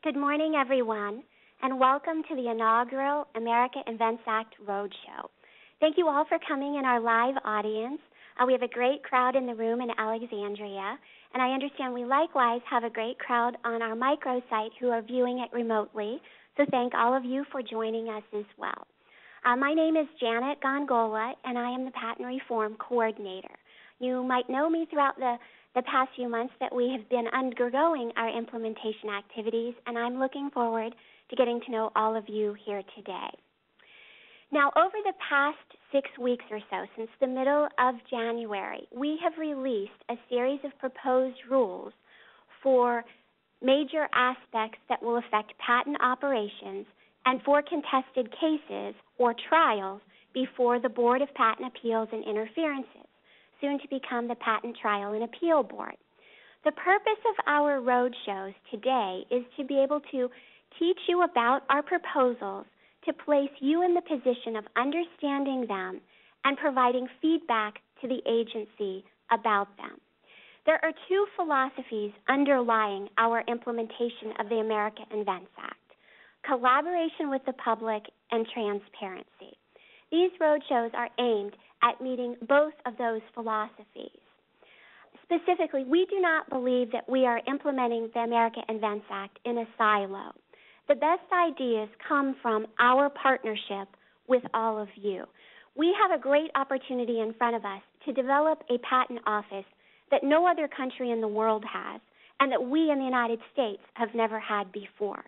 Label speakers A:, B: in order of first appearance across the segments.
A: Good morning, everyone, and welcome to the inaugural America Invents Act Roadshow. Thank you all for coming in our live audience. We have a great crowd in the room in Alexandria, and I understand we likewise have a great crowd on our microsite who are viewing it remotely, so thank all of you for joining us as well. My name is Janet Gongola, and I am the Patent Reform Coordinator. You might know me throughout the past few months that we have been undergoing our implementation activities, and I'm looking forward to getting to know all of you here today. Now, over the past 6 weeks or so, since the middle of January, we have released a series of proposed rules for major aspects that will affect patent operations and for contested cases or trials before the Board of Patent Appeals and Interferences, soon to become the Patent Trial and Appeal Board. The purpose of our roadshows today is to be able to teach you about our proposals, to place you in the position of understanding them and providing feedback to the agency about them. There are two philosophies underlying our implementation of the America Invents Act: collaboration with the public and transparency. These roadshows are aimed at meeting both of those philosophies. Specifically, we do not believe that we are implementing the America Invents Act in a silo. The best ideas come from our partnership with all of you. We have a great opportunity in front of us to develop a patent office that no other country in the world has and that we in the United States have never had before.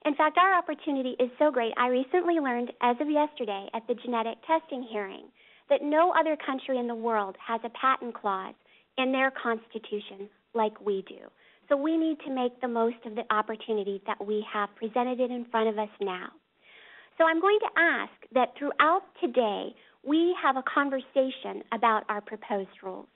A: In fact, our opportunity is so great, I recently learned as of yesterday at the genetic testing hearing that no other country in the world has a patent clause in their constitution like we do. So we need to make the most of the opportunity that we have presented it in front of us now. So I'm going to ask that throughout today we have a conversation about our proposed rules,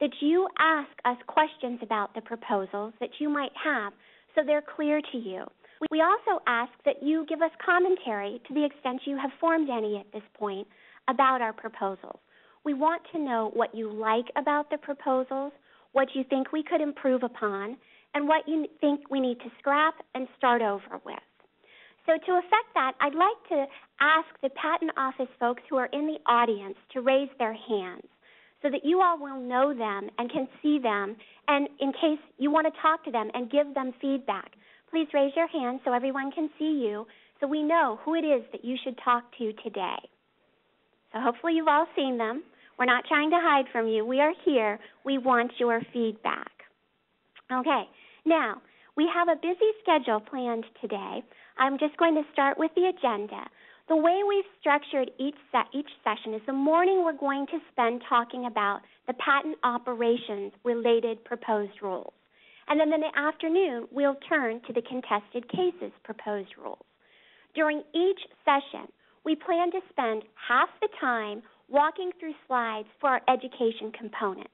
A: that you ask us questions about the proposals that you might have so they're clear to you. We also ask that you give us commentary to the extent you have formed any at this point about our proposals. We want to know what you like about the proposals, what you think we could improve upon, and what you think we need to scrap and start over with. So to effect that, I'd like to ask the Patent Office folks who are in the audience to raise their hands so that you all will know them and can see them, and in case you want to talk to them and give them feedback, please raise your hand so everyone can see you so we know who it is that you should talk to today. So hopefully you've all seen them. We're not trying to hide from you. We are here. We want your feedback. Okay, now we have a busy schedule planned today. I'm just going to start with the agenda. The way we've structured each session is the morning we're going to spend talking about the patent operations related proposed rules. And then in the afternoon, we'll turn to the contested cases proposed rules. During each session, we plan to spend half the time walking through slides for our education component.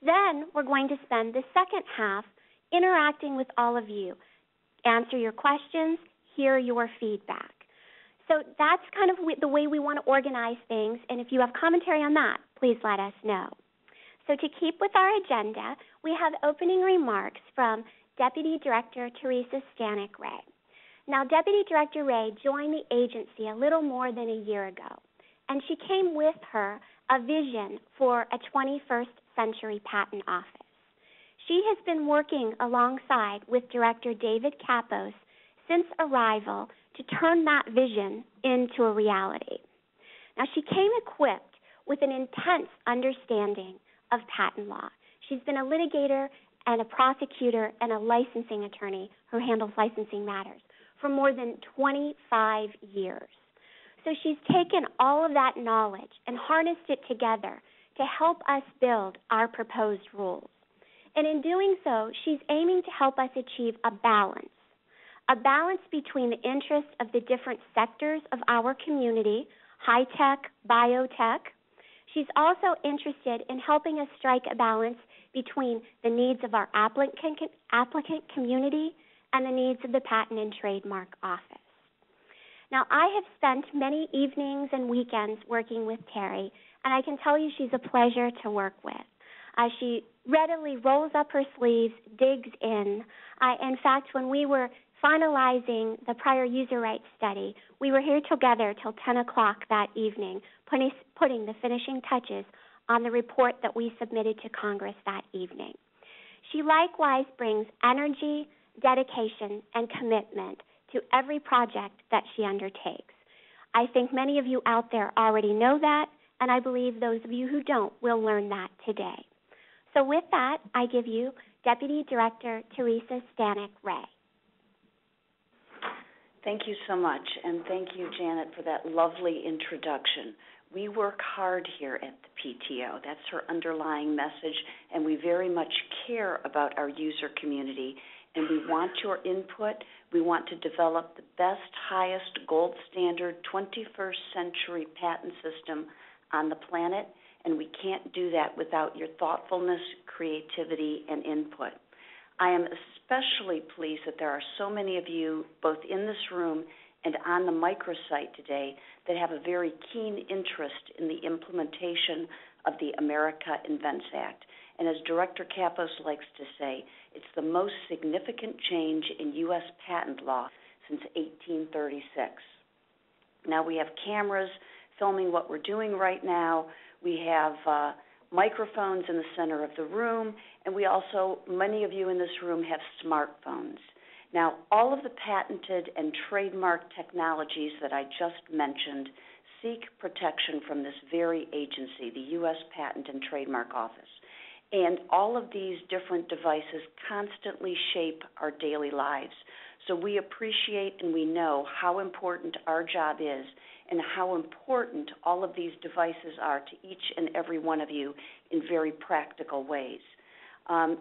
A: Then we're going to spend the second half interacting with all of you, answer your questions, hear your feedback. So that's kind of the way we want to organize things, and if you have commentary on that, please let us know. So to keep with our agenda, we have opening remarks from Deputy Director Teresa Stanek Ray. Now, Deputy Director Ray joined the agency a little more than a year ago, and she came with her a vision for a 21st century patent office. She has been working alongside with Director David Kapos since arrival to turn that vision into a reality. Now, she came equipped with an intense understanding of patent law. She's been a litigator and a prosecutor and a licensing attorney who handles licensing matters for more than 25 years. So she's taken all of that knowledge and harnessed it together to help us build our proposed rules. And in doing so, she's aiming to help us achieve a balance between the interests of the different sectors of our community, high-tech, biotech. She's also interested in helping us strike a balance between the needs of our applicant community and the needs of the Patent and Trademark Office. Now, I have spent many evenings and weekends working with Terry, and I can tell you she's a pleasure to work with. She readily rolls up her sleeves, digs in. In fact, when we were finalizing the prior user rights study, we were here together till 10 o'clock that evening, putting the finishing touches on the report that we submitted to Congress that evening. She likewise brings energy, dedication, and commitment to every project that she undertakes. I think many of you out there already know that, and I believe those of you who don't will learn that today. So with that, I give you Deputy Director Teresa Stanek-Ray.
B: Thank you so much, and thank you, Janet, for that lovely introduction. We work hard here at the PTO. That's her underlying message, and we very much care about our user community, and we want your input. We want to develop the best, highest, gold standard 21st century patent system on the planet, and we can't do that without your thoughtfulness, creativity, and input. I am especially pleased that there are so many of you, both in this room and on the microsite today, that have a very keen interest in the implementation of the America Invents Act. And as Director Kappos likes to say, it's the most significant change in U.S. patent law since 1836. Now, we have cameras filming what we're doing right now. We have microphones in the center of the room, and we also, many of you in this room have smartphones. Now, all of the patented and trademark technologies that I just mentioned seek protection from this very agency, the U.S. Patent and Trademark Office. And all of these different devices constantly shape our daily lives. So we appreciate and we know how important our job is and how important all of these devices are to each and every one of you in very practical ways.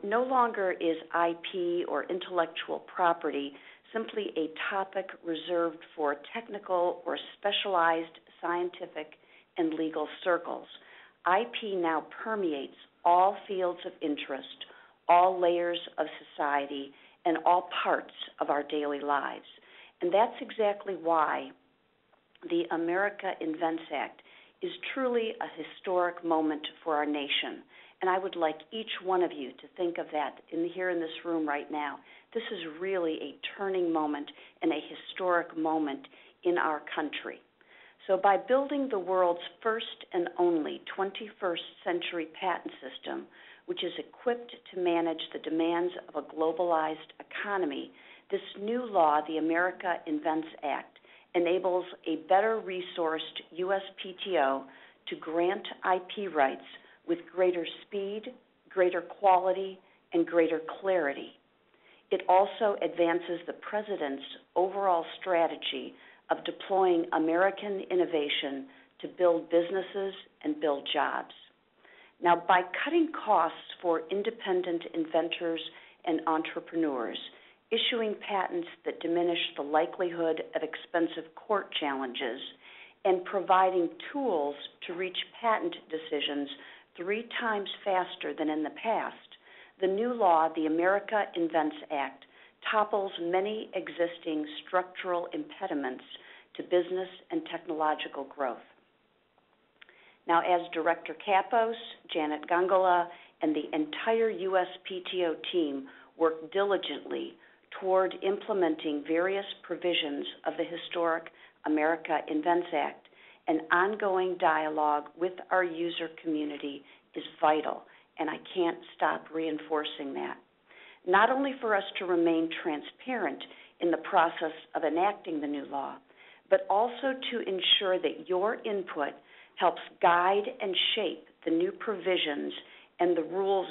B: No longer is IP or intellectual property simply a topic reserved for technical or specialized scientific and legal circles. IP now permeates all fields of interest, all layers of society, and all parts of our daily lives. And that's exactly why the America Invents Act is truly a historic moment for our nation. And I would like each one of you to think of that here in this room right now. This is really a turning moment and a historic moment in our country. So by building the world's first and only 21st century patent system, which is equipped to manage the demands of a globalized economy, this new law, the America Invents Act, enables a better resourced USPTO to grant IP rights with greater speed, greater quality, and greater clarity. It also advances the President's overall strategy of deploying American innovation to build businesses and build jobs. Now, by cutting costs for independent inventors and entrepreneurs, issuing patents that diminish the likelihood of expensive court challenges, and providing tools to reach patent decisions 3 times faster than in the past, the new law, the America Invents Act, topples many existing structural impediments to business and technological growth. Now, as Director Kappos, Janet Gongola, and the entire USPTO team work diligently toward implementing various provisions of the historic America Invents Act, an ongoing dialogue with our user community is vital, and I can't stop reinforcing that. Not only for us to remain transparent in the process of enacting the new law, but also to ensure that your input helps guide and shape the new provisions and the rules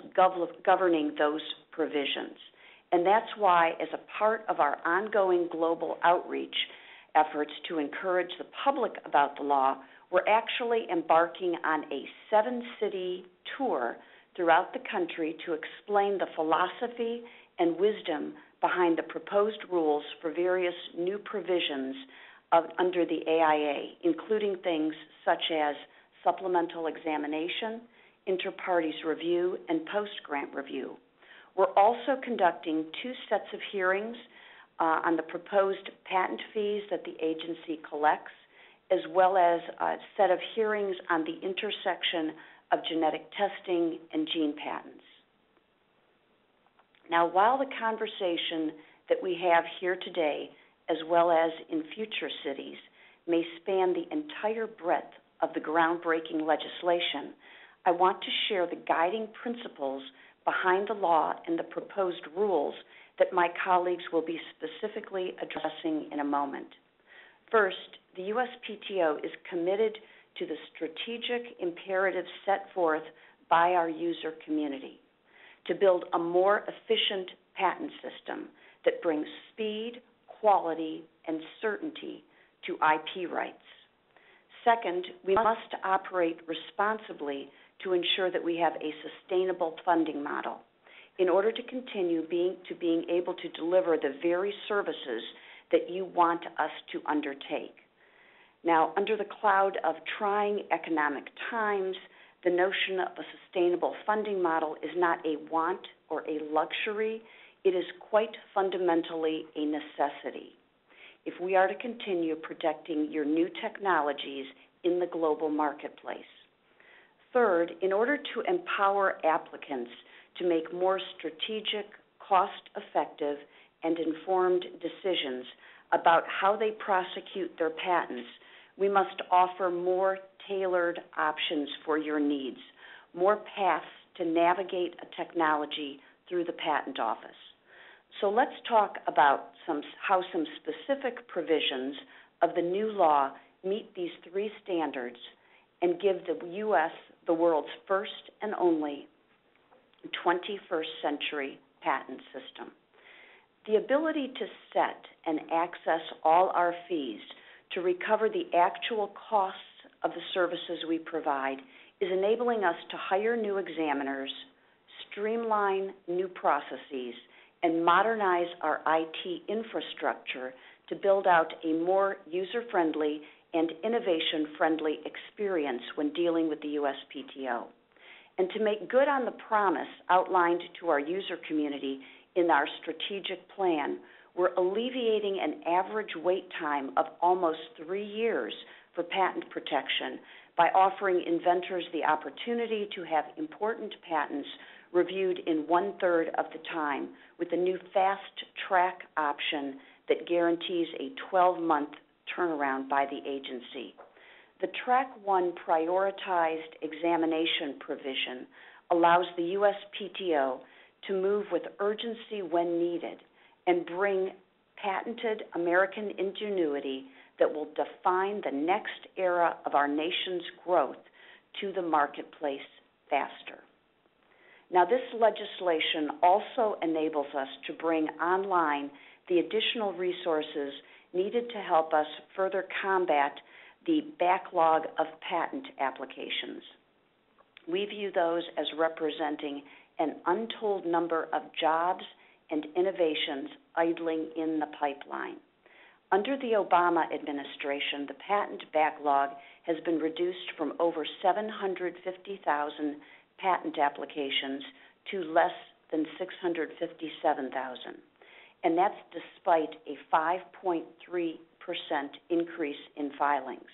B: governing those provisions. And that's why, as a part of our ongoing global outreach efforts to encourage the public about the law, we're actually embarking on a 7-city tour throughout the country to explain the philosophy and wisdom behind the proposed rules for various new provisions under the AIA, including things such as supplemental examination, inter-parties review, and post-grant review. We're also conducting 2 sets of hearings on the proposed patent fees that the agency collects, as well as a set of hearings on the intersection of genetic testing and gene patents. Now, while the conversation that we have here today, as well as in future cities, may span the entire breadth of the groundbreaking legislation, I want to share the guiding principles behind the law and the proposed rules that my colleagues will be specifically addressing in a moment. First, the USPTO is committed to the strategic imperatives set forth by our user community to build a more efficient patent system that brings speed, quality, and certainty to IP rights. Second, we must operate responsibly to ensure that we have a sustainable funding model in order to continue being able to deliver the very services that you want us to undertake. Now, under the cloud of trying economic times, the notion of a sustainable funding model is not a want or a luxury. It is quite fundamentally a necessity if we are to continue protecting your new technologies in the global marketplace. Third, in order to empower applicants to make more strategic, cost-effective, and informed decisions about how they prosecute their patents, we must offer more tailored options for your needs, more paths to navigate a technology through the patent office. So let's talk about how some specific provisions of the new law meet these three standards and give the U.S. the world's first and only 21st century patent system. The ability to set and access all our fees to recover the actual costs of the services we provide is enabling us to hire new examiners, streamline new processes, and modernize our IT infrastructure to build out a more user-friendly and innovation-friendly experience when dealing with the USPTO. And to make good on the promise outlined to our user community in our strategic plan, we're alleviating an average wait time of almost 3 years for patent protection by offering inventors the opportunity to have important patents reviewed in 1/3 of the time with a new fast track option that guarantees a 12-month turnaround by the agency. The Track 1 prioritized examination provision allows the USPTO to move with urgency when needed and bring patented American ingenuity that will define the next era of our nation's growth to the marketplace faster. Now, this legislation also enables us to bring online the additional resources needed to help us further combat the backlog of patent applications. We view those as representing an untold number of jobs and innovations idling in the pipeline. Under the Obama administration, the patent backlog has been reduced from over 750,000 patent applications to less than 657,000. And that's despite a 5.3% increase in filings.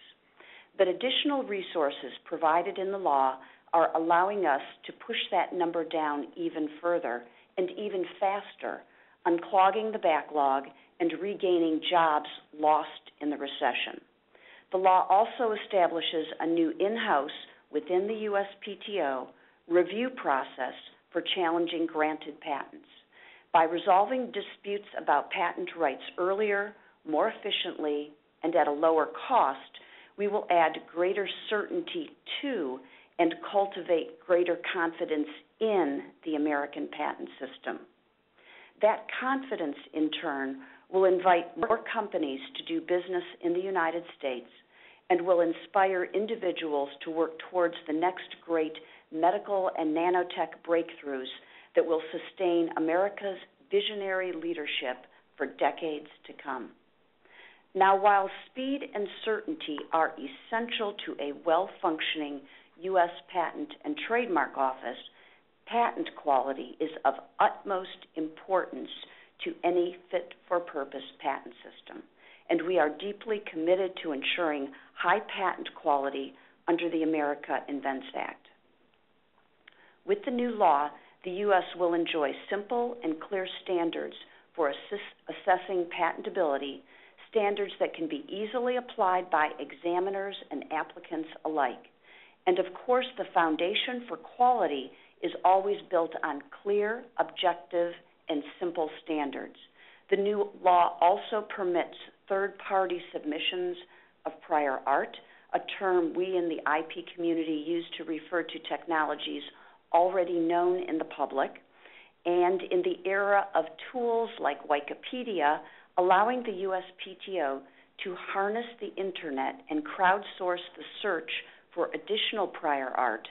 B: But additional resources provided in the law are allowing us to push that number down even further and even faster, unclogging the backlog and regaining jobs lost in the recession. The law also establishes a new in-house, within the USPTO, review process for challenging granted patents. By resolving disputes about patent rights earlier, more efficiently, and at a lower cost, we will add greater certainty to and cultivate greater confidence in the American patent system. That confidence, in turn, will invite more companies to do business in the United States and will inspire individuals to work towards the next great medical and nanotech breakthroughs that will sustain America's visionary leadership for decades to come. Now, while speed and certainty are essential to a well-functioning U.S. Patent and Trademark Office, patent quality is of utmost importance to any fit-for-purpose patent system, and we are deeply committed to ensuring high patent quality under the America Invents Act. With the new law, the U.S. will enjoy simple and clear standards for assessing patentability, standards that can be easily applied by examiners and applicants alike. And of course, the foundation for quality is always built on clear, objective, and simple standards. The new law also permits third-party submissions of prior art, a term we in the IP community use to refer to technologies already known in the public, and in the era of tools like Wikipedia, allowing the USPTO to harness the Internet and crowdsource the search for additional prior art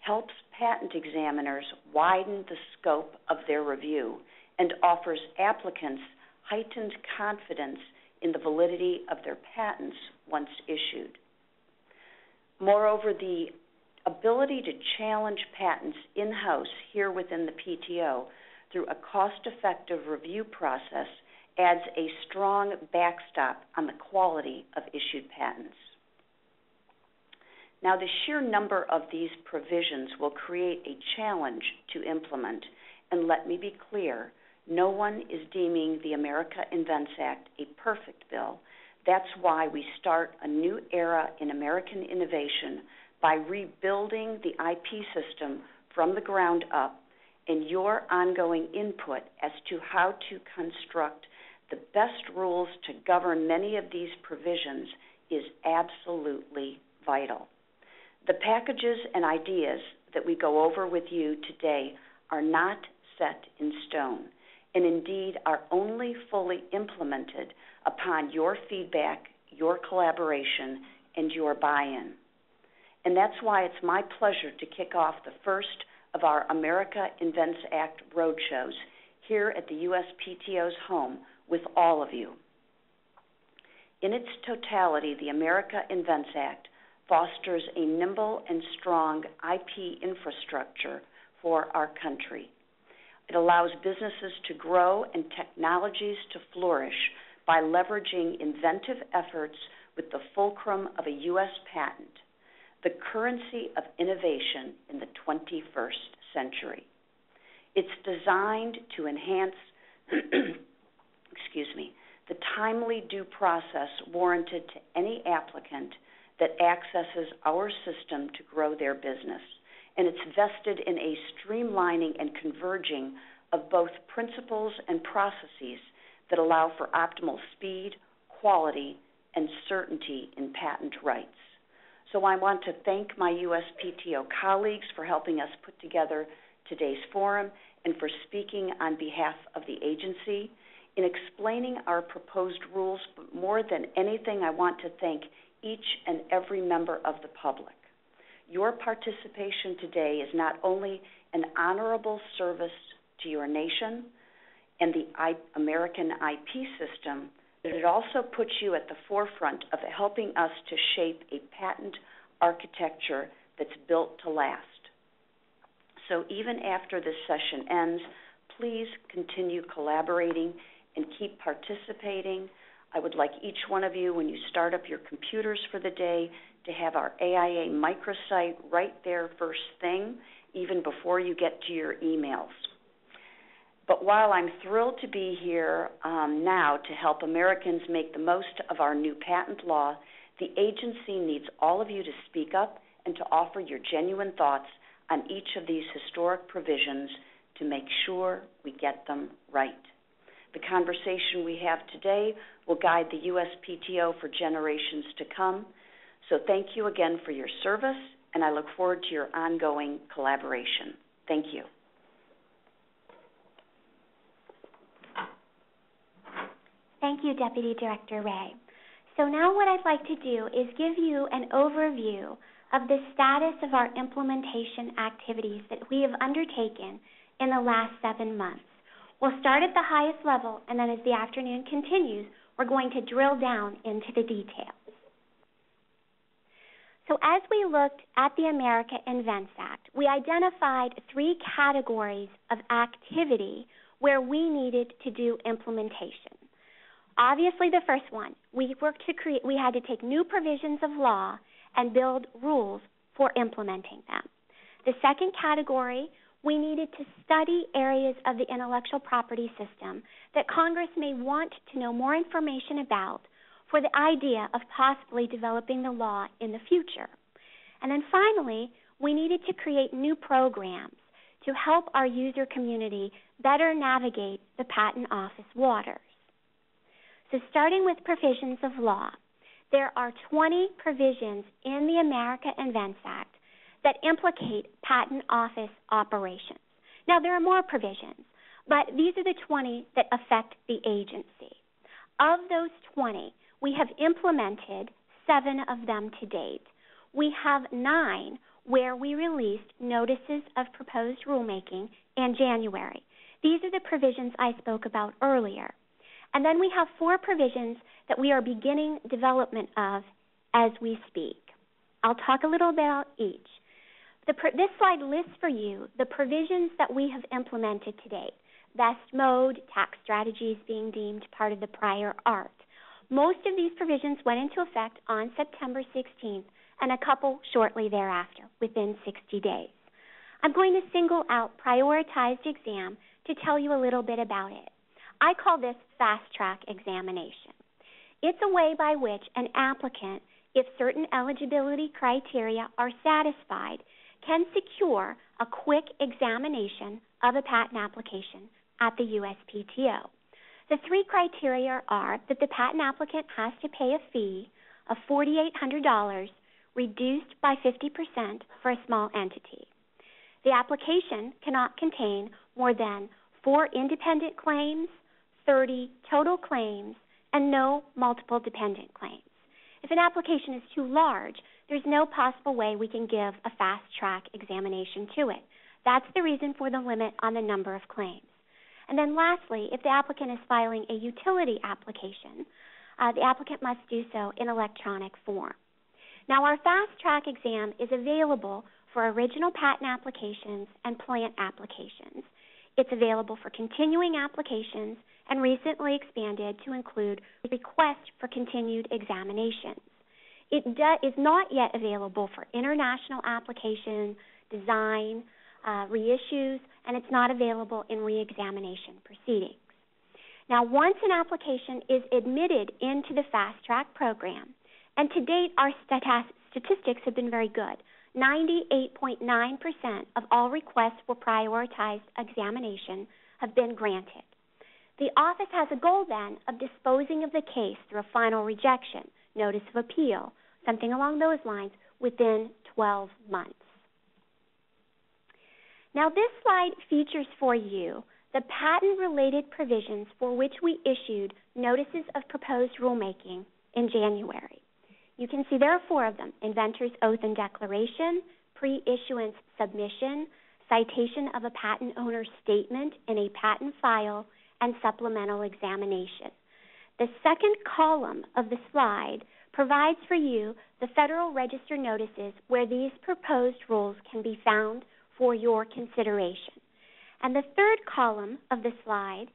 B: helps patent examiners widen the scope of their review and offers applicants heightened confidence in the validity of their patents once issued. Moreover, the ability to challenge patents in-house here within the PTO through a cost-effective review process adds a strong backstop on the quality of issued patents. Now, the sheer number of these provisions will create a challenge to implement, and let me be clear, no one is deeming the America Invents Act a perfect bill. That's why we start a new era in American innovation by rebuilding the IP system from the ground up, and your ongoing input as to how to construct the best rules to govern many of these provisions is absolutely vital. The packages and ideas that we go over with you today are not set in stone, and indeed are only fully implemented upon your feedback, your collaboration, and your buy-in. And that's why it's my pleasure to kick off the first of our America Invents Act roadshows here at the USPTO's home with all of you. In its totality, the America Invents Act fosters a nimble and strong IP infrastructure for our country. It allows businesses to grow and technologies to flourish by leveraging inventive efforts with the fulcrum of a U.S. patent, the currency of innovation in the 21st century. It's designed to enhance the timely due process warranted to any applicant that accesses our system to grow their business. And it's vested in a streamlining and converging of both principles and processes that allow for optimal speed, quality, and certainty in patent rights. So I want to thank my USPTO colleagues for helping us put together today's forum and for speaking on behalf of the agency in explaining our proposed rules. But more than anything, I want to thank each and every member of the public. Your participation today is not only an honorable service to your nation and the American IP system, but it also puts you at the forefront of helping us to shape a patent architecture that's built to last. So even after this session ends, please continue collaborating and keep participating. I would like each one of you, when you start up your computers for the day, to have our AIA microsite right there first thing, even before you get to your emails. But while I'm thrilled to be here now to help Americans make the most of our new patent law, the agency needs all of you to speak up and to offer your genuine thoughts on each of these historic provisions to make sure we get them right. The conversation we have today will guide the USPTO for generations to come. So thank you again for your service, and I look forward to your ongoing collaboration. Thank you.
A: Thank you, Deputy Director Ray. So now what I'd like to do is give you an overview of the status of our implementation activities that we have undertaken in the last 7 months. We'll start at the highest level, and then as the afternoon continues, we're going to drill down into the details. So as we looked at the America Invents Act, we identified 3 categories of activity where we needed to do implementation. Obviously, the first one, we had to take new provisions of law and build rules for implementing them. The second category we needed to study areas of the intellectual property system that Congress may want to know more information about for the idea of possibly developing the law in the future. And then finally, we needed to create new programs to help our user community better navigate the Patent Office waters. So starting with provisions of law, there are 20 provisions in the America Invents Act that implicate Patent Office operations. Now, there are more provisions, but these are the 20 that affect the agency. Of those 20, we have implemented 7 of them to date. We have 9 where we released notices of proposed rulemaking in January. These are the provisions I spoke about earlier. And then we have 4 provisions that we are beginning development of as we speak. I'll talk a little about each. This slide lists for you the provisions that we have implemented to date. Vest mode, tax strategies being deemed part of the prior art. Most of these provisions went into effect on September 16th and a couple shortly thereafter, within 60 days. I'm going to single out prioritized exam to tell you a little bit about it. I call this fast-track examination. It's a way by which an applicant, if certain eligibility criteria are satisfied, can secure a quick examination of a patent application at the USPTO. The 3 criteria are that the patent applicant has to pay a fee of $4,800 reduced by 50% for a small entity. The application cannot contain more than 4 independent claims, 30 total claims, and no multiple dependent claims. If an application is too large, there's no possible way we can give a fast-track examination to it. That's the reason for the limit on the number of claims. And then lastly, if the applicant is filing a utility application, the applicant must do so in electronic form. Now, our fast-track exam is available for original patent applications and plant applications. It's available for continuing applications and recently expanded to include requests for continued examinations. It is not yet available for international application, design, reissues, and it's not available in reexamination proceedings. Now, once an application is admitted into the Fast Track program, and to date our statistics have been very good, 98.9% of all requests for prioritized examination have been granted. The office has a goal then of disposing of the case through a final rejection, notice of appeal, something along those lines, within 12 months. Now, this slide features for you the patent-related provisions for which we issued notices of proposed rulemaking in January. You can see there are 4 of them: inventor's oath and declaration, pre-issuance submission, citation of a patent owner's statement in a patent file, and supplemental examination. The second column of the slide provides for you the Federal Register notices where these proposed rules can be found for your consideration. And the third column of the slide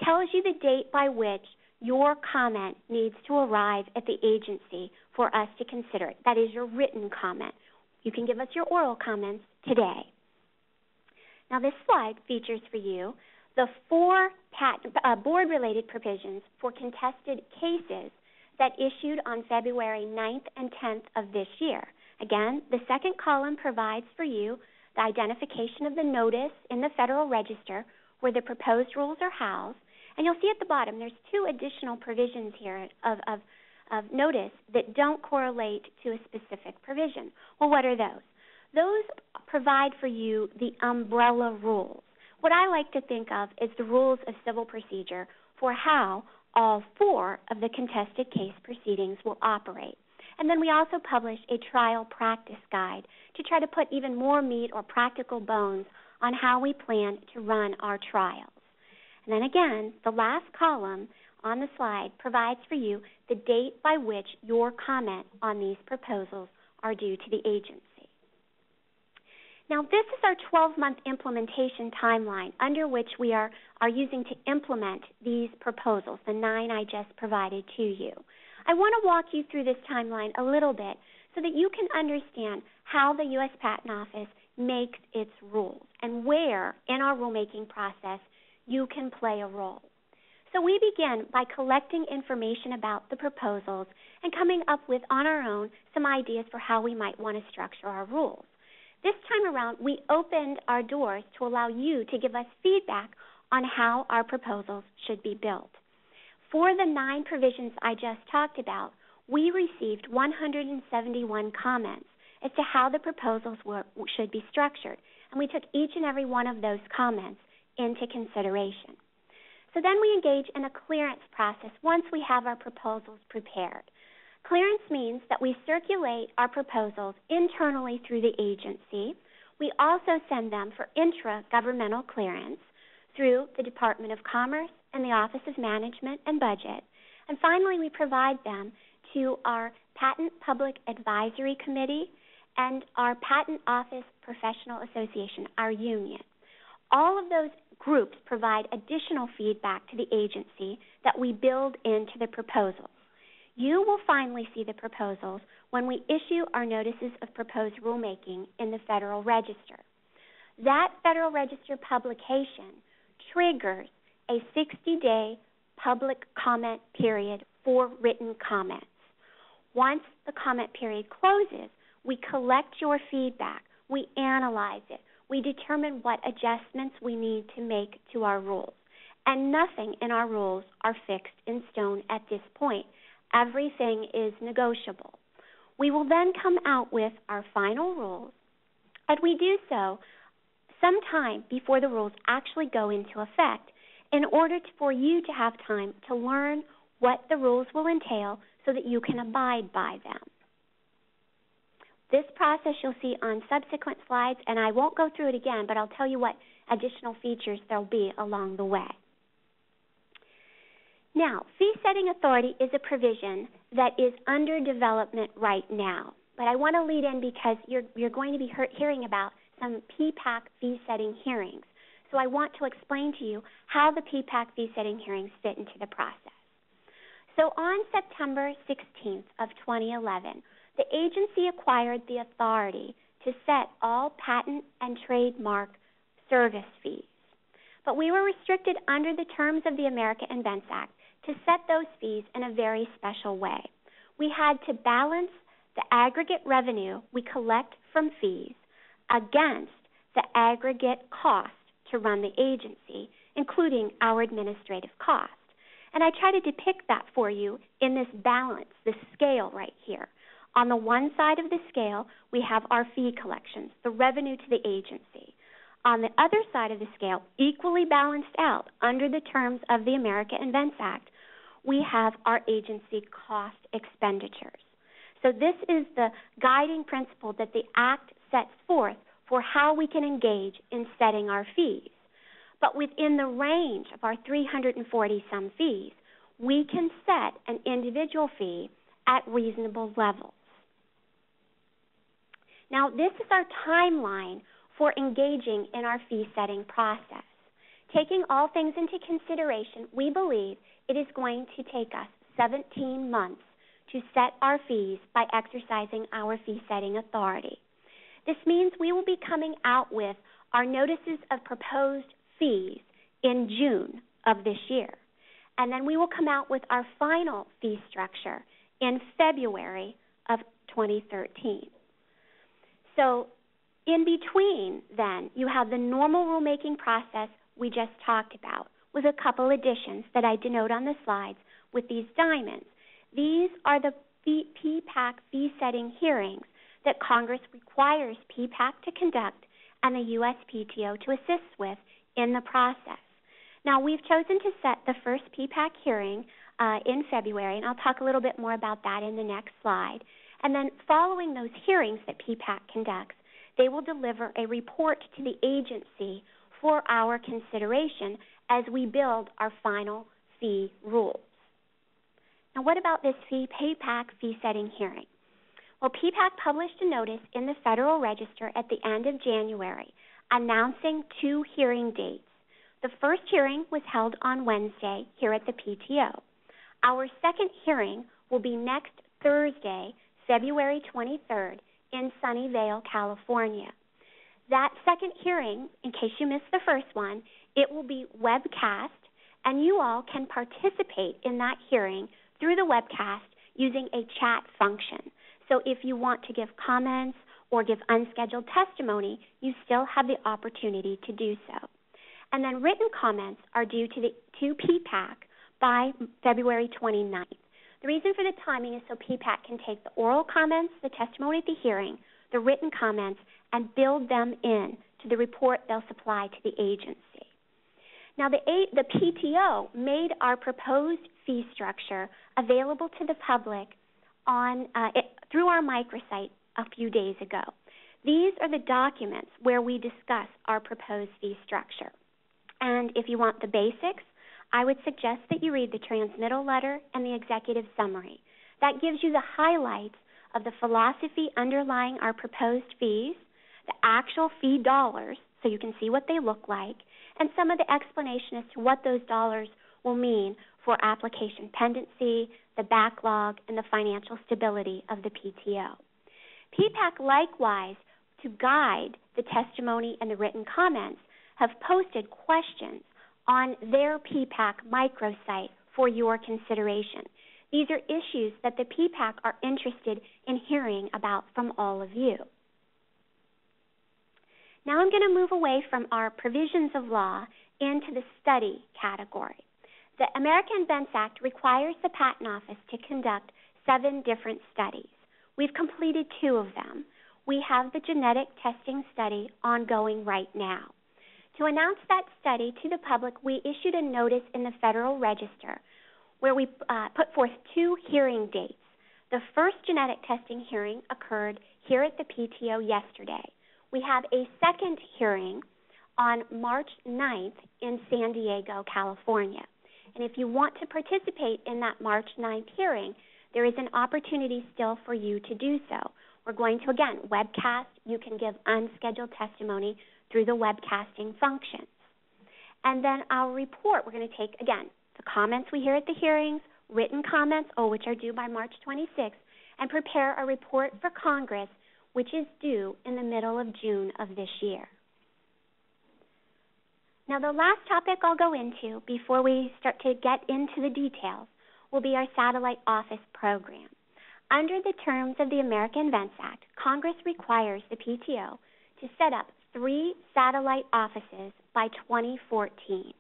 A: tells you the date by which your comment needs to arrive at the agency for us to consider it. That is your written comment. You can give us your oral comments today. Now, this slide features for you the 4 board-related provisions for contested cases that issued on February 9th and 10th of this year. Again, the second column provides for you the identification of the notice in the Federal Register where the proposed rules are housed. And you'll see at the bottom there's 2 additional provisions here of notice that don't correlate to a specific provision. Well, what are those? Those provide for you the umbrella rules. What I like to think of is the rules of civil procedure for how all 4 of the contested case proceedings will operate. And then we also publish a trial practice guide to try to put even more meat or practical bones on how we plan to run our trials. And then again, the last column on the slide provides for you the date by which your comment on these proposals are due to the agency. Now, this is our 12-month implementation timeline under which we are using to implement these proposals, the 9 I just provided to you. I want to walk you through this timeline a little bit so that you can understand how the U.S. Patent Office makes its rules and where in our rulemaking process you can play a role. So we begin by collecting information about the proposals and coming up with, on our own, some ideas for how we might want to structure our rules. This time around, we opened our doors to allow you to give us feedback on how our proposals should be built. For the 9 provisions I just talked about, we received 171 comments as to how the proposals should be structured, and we took each and every one of those comments into consideration. So then we engage in a clearance process once we have our proposals prepared. Clearance means that we circulate our proposals internally through the agency. We also send them for intra-governmental clearance through the Department of Commerce and the Office of Management and Budget. And finally, we provide them to our Patent Public Advisory Committee and our Patent Office Professional Association, our union. All of those groups provide additional feedback to the agency that we build into the proposals. You will finally see the proposals when we issue our notices of proposed rulemaking in the Federal Register. That Federal Register publication triggers a 60-day public comment period for written comments. Once the comment period closes, we collect your feedback, we analyze it, we determine what adjustments we need to make to our rules. And nothing in our rules are fixed in stone at this point. Everything is negotiable. We will then come out with our final rules, and we do so sometime before the rules actually go into effect in order for you to have time to learn what the rules will entail so that you can abide by them. This process you'll see on subsequent slides, and I won't go through it again, but I'll tell you what additional features there'll be along the way. Now, fee-setting authority is a provision that is under development right now, but I want to lead in because you're going to be hearing about some PPAC fee-setting hearings. So I want to explain to you how the PPAC fee-setting hearings fit into the process. So on September 16th of 2011, the agency acquired the authority to set all patent and trademark service fees. But we were restricted under the terms of the America Invents Act to set those fees in a very special way. We had to balance the aggregate revenue we collect from fees against the aggregate cost to run the agency, including our administrative cost. And I try to depict that for you in this balance, this scale right here. On the one side of the scale, we have our fee collections, the revenue to the agency. On the other side of the scale, equally balanced out under the terms of the America Invents Act, we have our agency cost expenditures. So this is the guiding principle that the Act sets forth for how we can engage in setting our fees. But within the range of our 340-some fees, we can set an individual fee at reasonable levels. Now, this is our timeline for engaging in our fee-setting process. Taking all things into consideration, we believe it is going to take us 17 months to set our fees by exercising our fee-setting authority. This means we will be coming out with our notices of proposed fees in June of this year. And then we will come out with our final fee structure in February of 2013. So in between, then, you have the normal rulemaking process we just talked about with a couple additions that I denote on the slides with these diamonds. These are the PPAC fee-setting hearings that Congress requires PPAC to conduct and the USPTO to assist with in the process. Now, we've chosen to set the first PPAC hearing in February, and I'll talk a little bit more about that in the next slide. And then following those hearings that PPAC conducts, they will deliver a report to the agency for our consideration as we build our final fee rules. Now, what about this PPAC fee-setting hearing? Well, PPAC published a notice in the Federal Register at the end of January announcing 2 hearing dates. The first hearing was held on Wednesday here at the PTO. Our second hearing will be next Thursday, February 23rd in Sunnyvale, California. That second hearing, in case you missed the first one, it will be webcast, and you all can participate in that hearing through the webcast using a chat function. So if you want to give comments or give unscheduled testimony, you still have the opportunity to do so. And then written comments are due to PPAC by February 29th. The reason for the timing is so PPAC can take the oral comments, the testimony at the hearing, the written comments, and build them in to the report they'll supply to the agency. Now, the PTO made our proposed fee structure available to the public through our microsite a few days ago. These are the documents where we discuss our proposed fee structure. And if you want the basics, I would suggest that you read the transmittal letter and the executive summary. That gives you the highlights of the philosophy underlying our proposed fees, the actual fee dollars, so you can see what they look like, and some of the explanation as to what those dollars will mean for application pendency, the backlog, and the financial stability of the PTO. PPAC, likewise, to guide the testimony and the written comments, have posted questions on their PPAC microsite for your consideration. These are issues that the PPAC are interested in hearing about from all of you. Now I'm going to move away from our provisions of law into the study category. The American Invents Act requires the Patent Office to conduct 7 different studies. We've completed 2 of them. We have the genetic testing study ongoing right now. To announce that study to the public, we issued a notice in the Federal Register where we put forth 2 hearing dates. The first genetic testing hearing occurred here at the PTO yesterday. We have a second hearing on March 9th in San Diego, California. And if you want to participate in that March 9th hearing, there is an opportunity still for you to do so. We're going to, again, webcast. You can give unscheduled testimony through the webcasting functions. And then our report, we're going to take, again, the comments we hear at the hearings, written comments, which are due by March 26th, and prepare a report for Congress, which is due in the middle of June of this year. Now, the last topic I'll go into before we start to get into the details will be our satellite office program. Under the terms of the American Invents Act, Congress requires the PTO to set up 3 satellite offices by 2014.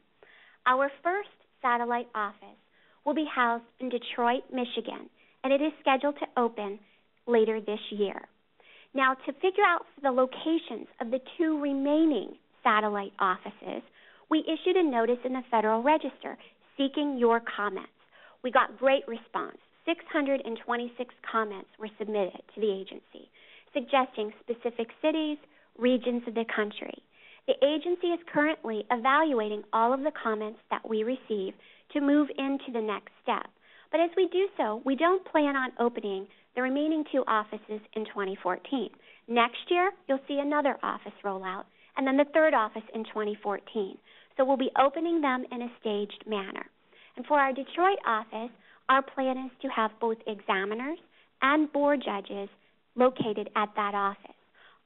A: Our first satellite office will be housed in Detroit, Michigan, and it is scheduled to open later this year. Now, to figure out the locations of the 2 remaining satellite offices, we issued a notice in the Federal Register seeking your comments. We got great response. 626 comments were submitted to the agency, suggesting specific cities, regions of the country. The agency is currently evaluating all of the comments that we receive to move into the next step. But as we do so, we don't plan on opening the remaining 2 offices in 2014. Next year, you'll see another office roll out, and then the 3rd office in 2014. So we'll be opening them in a staged manner. And for our Detroit office, our plan is to have both examiners and board judges located at that office.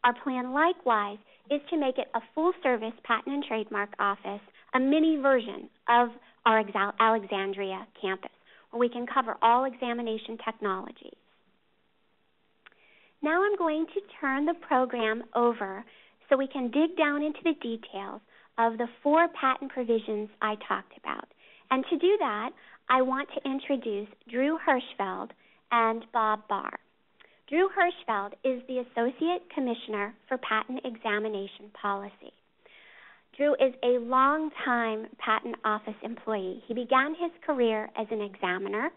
A: Our plan, likewise, is to make it a full-service patent and trademark office, a mini version of our Alexandria campus, where we can cover all examination technologies. Now I'm going to turn the program over so we can dig down into the details of the 4 patent provisions I talked about. And to do that, I want to introduce Drew Hirschfeld and Bob Barr. Drew Hirschfeld is the Associate Commissioner for Patent Examination Policy. Drew is a long-time Patent Office employee. He began his career as an examiner.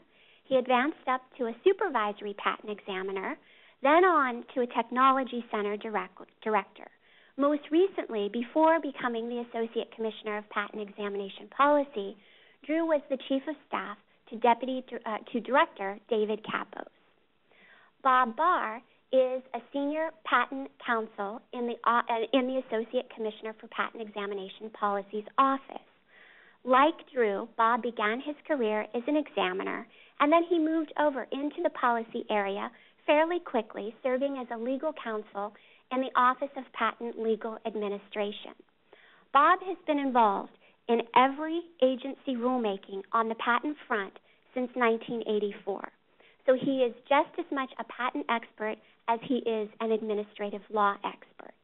A: He advanced up to a supervisory patent examiner, then on to a Technology Center director. Most recently, before becoming the Associate Commissioner of Patent Examination Policy, Drew was the Chief of Staff to Director David Kapos. Bob Barr is a Senior Patent Counsel in the Associate Commissioner for Patent Examination Policy's office. Like Drew, Bob began his career as an examiner, and then he moved over into the policy area fairly quickly, serving as a legal counsel in the Office of Patent Legal Administration. Bob has been involved in every agency rulemaking on the patent front since 1984. So he is just as much a patent expert as he is an administrative law expert.